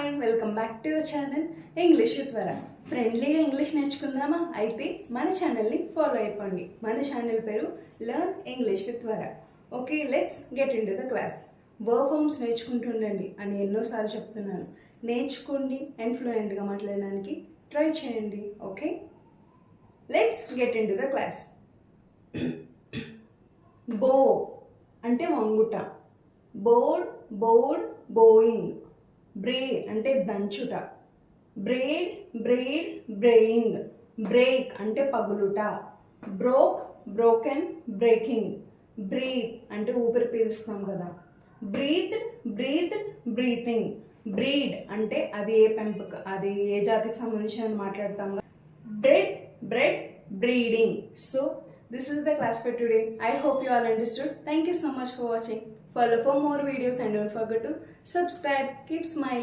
Hi welcome back to your channel English with వర. ఫ్రెండ్లీగా English నేర్చుకుందామా? అయితే మన ఛానల్ని ఫాలో అయిపోండి. మన ఛానల్ పేరు learn English with Vara. Okay, let's get into the class. Verb forms నేర్చుకుంటుండండి అని ఎన్నోసార్లు చెప్తున్నాను. నేర్చుకోండి అండ్ ఫ్లూయెంట్గా మాట్లాడడానికి ట్రై చేయండి. Okay, let's get into the class. Bow అంటే వంగుట, బోర్డ్ బోర్డ్ బోయింగ్. బ్రే అంటే దంచుట, బ్రేడ్ బ్రేడ్ బ్రేయింగ్. బ్రేక్ అంటే పగులుట, బ్రోక్ బ్రోకెన్ బ్రేకింగ్. బ్రీత్ అంటే ఊపిరి పీలుస్తాం కదా, బ్రీత్ బ్రీత్ బ్రీతింగ్. బ్రీడ్ అంటే అది ఏ పెంపక, అది ఏ జాతికి సంబంధించిన మాట్లాడతాం. Bread bread breeding. So this is the class for today. I hope you all understood. Thank you so much for watching. Follow for more videos and don't forget to subscribe. Keep smiling.